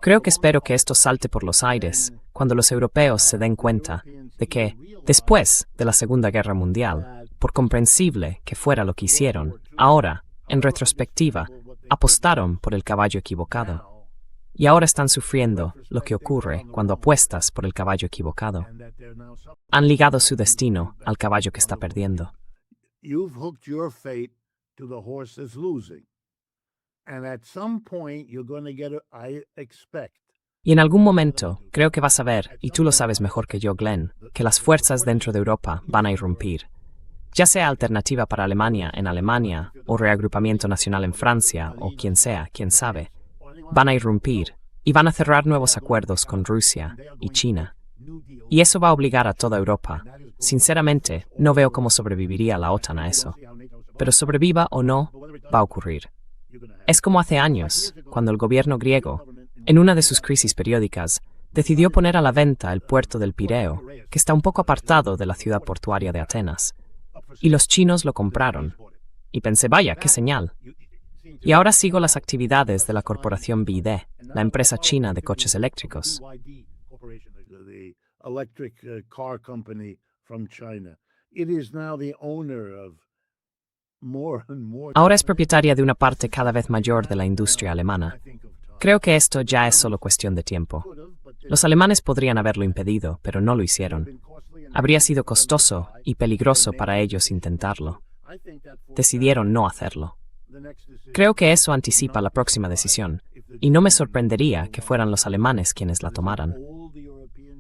Creo que espero que esto salte por los aires cuando los europeos se den cuenta de que, después de la Segunda Guerra Mundial, por comprensible que fuera lo que hicieron, ahora, en retrospectiva, apostaron por el caballo equivocado. Y ahora están sufriendo lo que ocurre cuando apuestas por el caballo equivocado. Han ligado su destino al caballo que está perdiendo. you've hooked your fate to the horse that's losing. And at some point, you're going to get, I expect. Y en algún momento, creo que vas a ver, y tú lo sabes mejor que yo, Glenn, que las fuerzas dentro de Europa van a irrumpir. Ya sea Alternativa para Alemania en Alemania, o Reagrupamiento Nacional en Francia, o quien sea, quién sabe, van a irrumpir y van a cerrar nuevos acuerdos con Rusia y China. Y eso va a obligar a toda Europa. Sinceramente, no veo cómo sobreviviría la OTAN a eso. Pero sobreviva o no, va a ocurrir. Es como hace años, cuando el gobierno griego, en una de sus crisis periódicas, decidió poner a la venta el puerto del Pireo, que está un poco apartado de la ciudad portuaria de Atenas. Y los chinos lo compraron. Y pensé, vaya, qué señal. Y ahora sigo las actividades de la corporación BYD, la empresa china de coches eléctricos. The electric car company from China. It is now the owner of more and more. Ahora es propietaria de una parte cada vez mayor de la industria alemana. Creo que esto ya es solo cuestión de tiempo. Los alemanes podrían haberlo impedido, pero no lo hicieron. Habría sido costoso y peligroso para ellos intentarlo. Decidieron no hacerlo. Creo que eso anticipa la próxima decisión, y no me sorprendería que fueran los alemanes quienes la tomaran.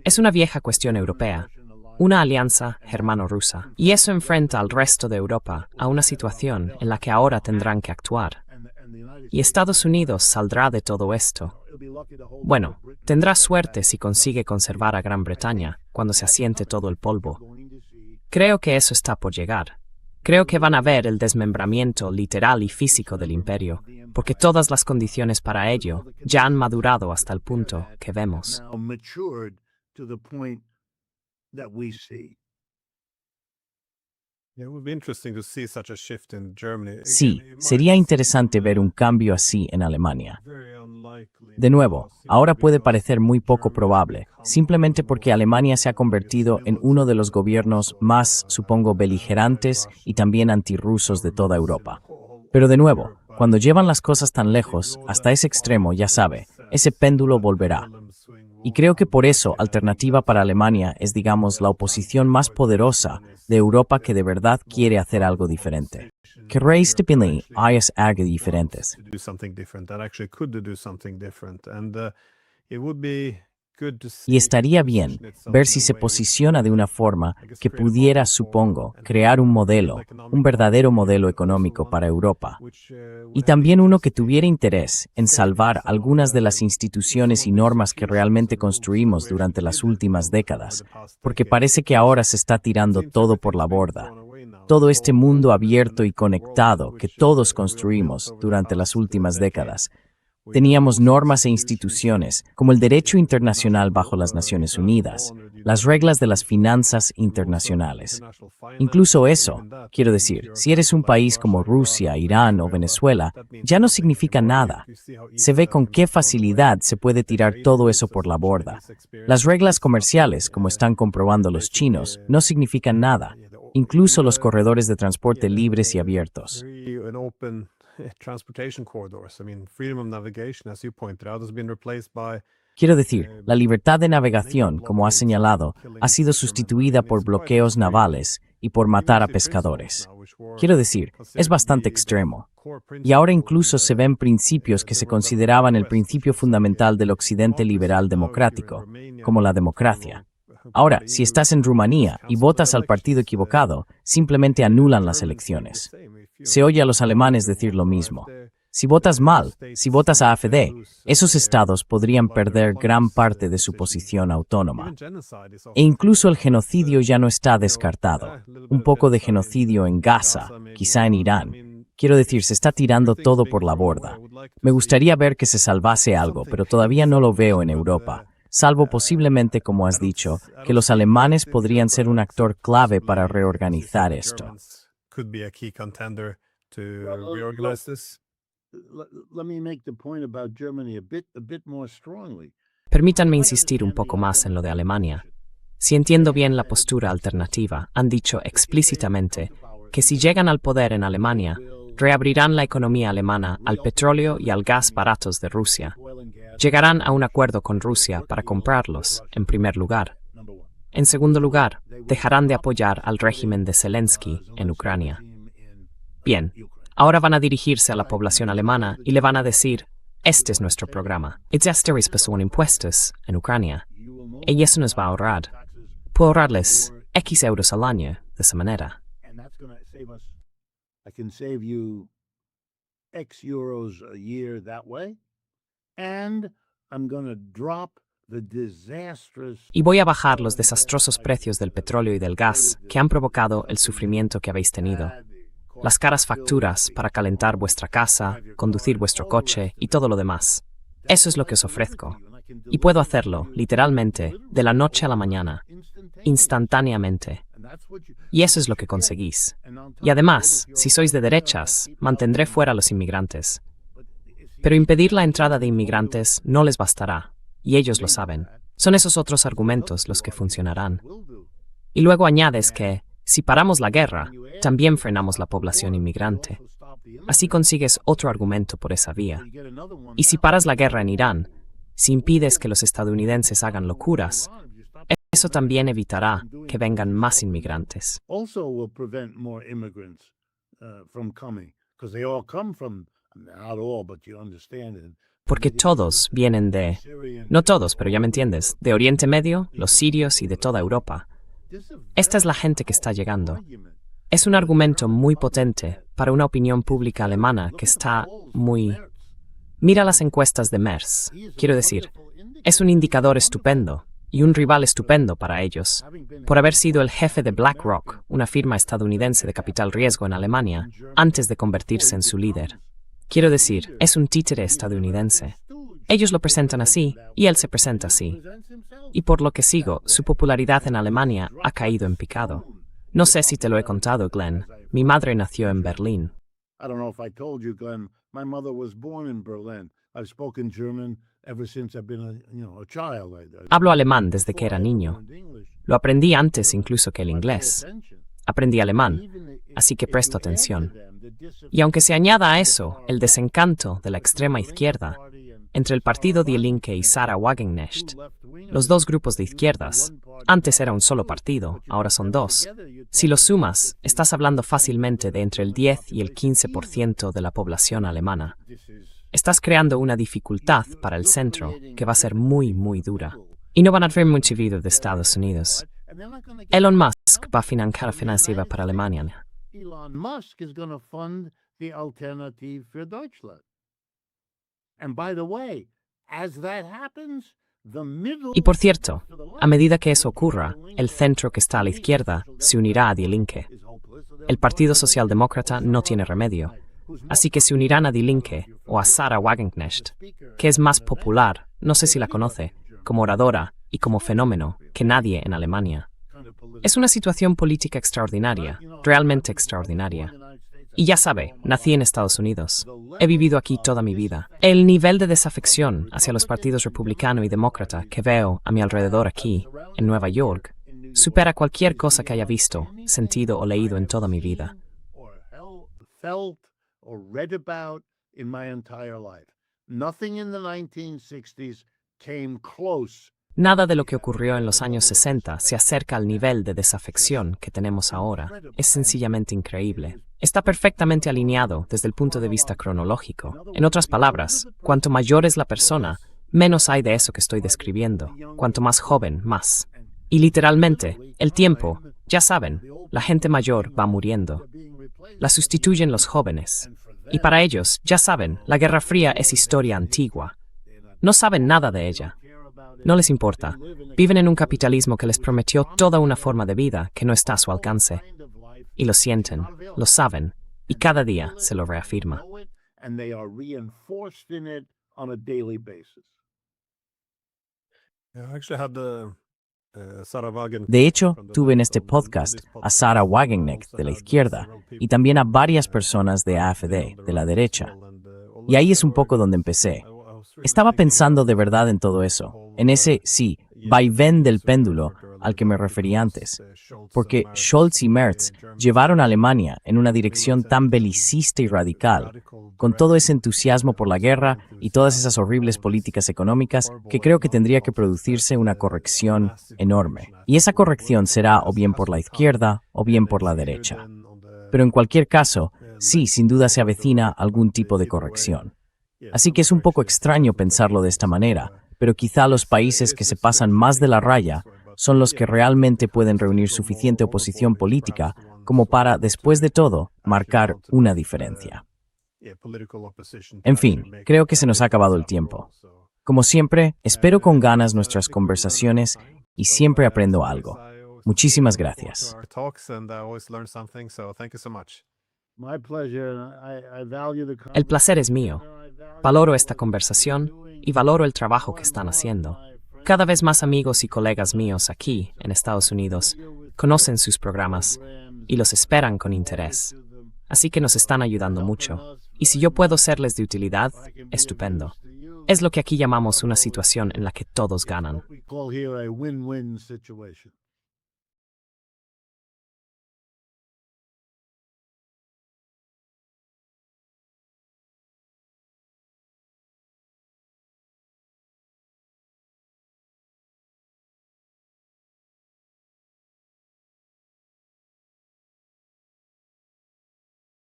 Es una vieja cuestión europea, una alianza germano-rusa, y eso enfrenta al resto de Europa a una situación en la que ahora tendrán que actuar. Y Estados Unidos saldrá de todo esto. Bueno, tendrá suerte si consigue conservar a Gran Bretaña cuando se asiente todo el polvo. Creo que eso está por llegar. Creo que van a ver el desmembramiento literal y físico del imperio, porque todas las condiciones para ello ya han madurado hasta el punto que vemos. Now matured to the point that we see. Yeah, it would be interesting to see such a shift in Germany. Sí, Again, it sería might interesante ver un cambio así en Alemania. seem very unlikely De nuevo, because ahora puede because parecer muy poco Germany probable, has become simplemente more porque Alemania se ha convertido en uno de los gobiernos más, supongo, beligerantes y también antirrusos de toda Europa. Pero de nuevo, cuando llevan las cosas tan lejos, hasta ese extremo, ya sabe, ese péndulo volverá. Y creo que por eso Alternativa para Alemania es, digamos, la oposición más poderosa de Europa que de verdad quiere hacer algo diferente. Querréis tipinli hayas algo diferentes. to do something different, that actually could do something different. And it would be good to see Y estaría bien ver si se posiciona de una forma que pudiera, supongo, crear un modelo, un verdadero modelo económico para Europa. Y también uno que tuviera interés en salvar algunas de las instituciones y normas que realmente construimos durante las últimas décadas, porque parece que ahora se está tirando todo por la borda. Todo este mundo abierto y conectado que todos construimos durante las últimas décadas. Teníamos normas e instituciones, como el derecho internacional bajo las Naciones Unidas, las reglas de las finanzas internacionales. Incluso eso, quiero decir, si eres un país como Rusia, Irán o Venezuela, ya no significa nada. Se ve con qué facilidad se puede tirar todo eso por la borda. Las reglas comerciales, como están comprobando los chinos, no significan nada, incluso los corredores de transporte libres y abiertos. Transportation corridors. I mean, freedom of navigation, as you pointed out, has been replaced by Quiero decir, la libertad de navegación, como ha señalado, ha sido sustituida por bloqueos navales y por matar a pescadores. Quiero decir, es bastante extremo. Y ahora incluso se ven principios que se consideraban el principio fundamental del occidente liberal democrático, como la democracia. Ahora, si estás en Rumanía y votas al partido equivocado, simplemente anulan las elecciones. Se oye a los alemanes decir lo mismo. Si votas mal, si votas a AfD, esos estados podrían perder gran parte de su posición autónoma. E incluso el genocidio ya no está descartado. Un poco de genocidio en Gaza, quizá en Irán. Quiero decir, se está tirando todo por la borda. Me gustaría ver que se salvase algo, pero todavía no lo veo en Europa. Salvo posiblemente, como has dicho, que los alemanes podrían ser un actor clave para reorganizar esto. Let me make the point about Germany a bit more strongly. Permítanme insistir un poco más en lo de Alemania. Si entiendo bien la postura alternativa, han dicho explícitamente que si llegan al poder en Alemania, reabrirán la economía alemana al petróleo y al gas baratos de Rusia. Llegarán a un acuerdo con Rusia para comprarlos, en primer lugar. En segundo lugar, dejarán de apoyar al régimen de Zelensky en Ucrania. Bien, ahora van a dirigirse a la población alemana y le van a decir, este es nuestro programa. Este son impuestos en Ucrania. Y eso nos va a ahorrar. Puedo ahorrarles X euros al año de esa manera. I can save you X euros a year that way, and I'm going to drop the disastrous. Y voy a bajar los desastrosos precios del petróleo y del gas que han provocado el sufrimiento que habéis tenido. Las caras facturas para calentar vuestra casa, conducir vuestro coche y todo lo demás. Eso es lo que os ofrezco. Y puedo hacerlo, literalmente, de la noche a la mañana, instantáneamente. Y eso es lo que conseguís. Y además, si sois de derechas, mantendré fuera a los inmigrantes. Pero impedir la entrada de inmigrantes no les bastará, y ellos lo saben. Son esos otros argumentos los que funcionarán. Y luego añades que, si paramos la guerra, también frenamos la población inmigrante. Así consigues otro argumento por esa vía. Y si paras la guerra en Irán, si impides que los estadounidenses hagan locuras, eso también evitará que vengan más inmigrantes. Also will prevent more immigrants from coming, because they all come from, not all, but you understand it. Porque todos vienen de, no todos, pero ya me entiendes, de Oriente Medio, los sirios y de toda Europa. Esta es la gente que está llegando. Es un argumento muy potente para una opinión pública alemana que está muy... Mira las encuestas de Merz. Quiero decir, es un indicador estupendo y un rival estupendo para ellos, por haber sido el jefe de BlackRock, una firma estadounidense de capital riesgo en Alemania, antes de convertirse en su líder. Quiero decir, es un títere estadounidense. Ellos lo presentan así, y él se presenta así. Y por lo que sigo, su popularidad en Alemania ha caído en picado. No sé si te lo he contado, Glenn. Mi madre nació en Berlín. I don't know if I told you, Glenn, my mother was born in Berlin. I've spoken German ever since I've been a child. Hablo alemán desde que era niño. Lo aprendí antes incluso que el inglés. Aprendí alemán, así que presto atención. Y aunque se añada a eso el desencanto de la extrema izquierda, entre el partido Die Linke y Sarah Wagenknecht, los dos grupos de izquierdas, antes era un solo partido, ahora son dos. Si los sumas, estás hablando fácilmente de entre el 10 y el 15% de la población alemana. Estás creando una dificultad para el centro que va a ser muy, muy dura. Y no van a haber mucho video de Estados Unidos. Elon Musk va a financiar para Alemania. Elon Musk is going to fund the Alternative für Deutschland. And by the way, as that happens, the middle... Y por cierto, a medida que eso ocurra, el centro que está a la izquierda se unirá a Die Linke. El Partido Socialdemócrata no tiene remedio. Así que se unirán a Die Linke o a Sarah Wagenknecht, que es más popular, no sé si la conoce, como oradora y como fenómeno que nadie en Alemania. Es una situación política extraordinaria, realmente extraordinaria. Y ya sabe, nací en Estados Unidos. He vivido aquí toda mi vida. El nivel de desafección hacia los partidos republicano y demócrata que veo a mi alrededor aquí, en Nueva York, supera cualquier cosa que haya visto, sentido o leído en toda mi vida. Or read about in my entire life. Nothing in the 1960s came close. Nada de lo que ocurrió en los años 60 se acerca al nivel de desafección que tenemos ahora. Es sencillamente increíble. Está perfectamente alineado desde el punto de vista cronológico. En otras palabras, cuanto mayor es la persona, menos hay de eso que estoy describiendo. Cuanto más joven, más. Y literalmente, el tiempo, ya saben, la gente mayor va muriendo. La sustituyen los jóvenes. Y para ellos, ya saben, la Guerra Fría es historia antigua. No saben nada de ella. No les importa. Viven en un capitalismo que les prometió toda una forma de vida que no está a su alcance. Y lo sienten, lo saben, y cada día se lo reafirma. And they are reinforced in it on a daily basis. Yeah, I actually had Sarah Wagenknecht De hecho, from the tuve en left este on podcast this a Sarah podcast. Wagenknecht Also de la had izquierda several people y también a varias personas de AfD, de la derecha. Y ahí es un poco donde empecé. Estaba pensando de verdad en todo eso, en ese, sí, vaivén del péndulo al que me referí antes, porque Scholz y Merz llevaron a Alemania en una dirección tan belicista y radical, con todo ese entusiasmo por la guerra y todas esas horribles políticas económicas, que creo que tendría que producirse una corrección enorme. Y esa corrección será o bien por la izquierda o bien por la derecha. Pero en cualquier caso, sí, sin duda se avecina algún tipo de corrección. Así que es un poco extraño pensarlo de esta manera, pero quizá los países que se pasan más de la raya son los que realmente pueden reunir suficiente oposición política como para, después de todo, marcar una diferencia. En fin, creo que se nos ha acabado el tiempo. Como siempre, espero con ganas nuestras conversaciones y siempre aprendo algo. Muchísimas gracias. My pleasure. I value the El placer es mío. Valoro esta conversación y valoro el trabajo que están haciendo. Cada vez más amigos y colegas míos aquí, en Estados Unidos, conocen sus programas y los esperan con interés. Así que nos están ayudando mucho. Y si yo puedo serles de utilidad, estupendo. Es lo que aquí llamamos una situación en la que todos ganan. we call here a win-win situation.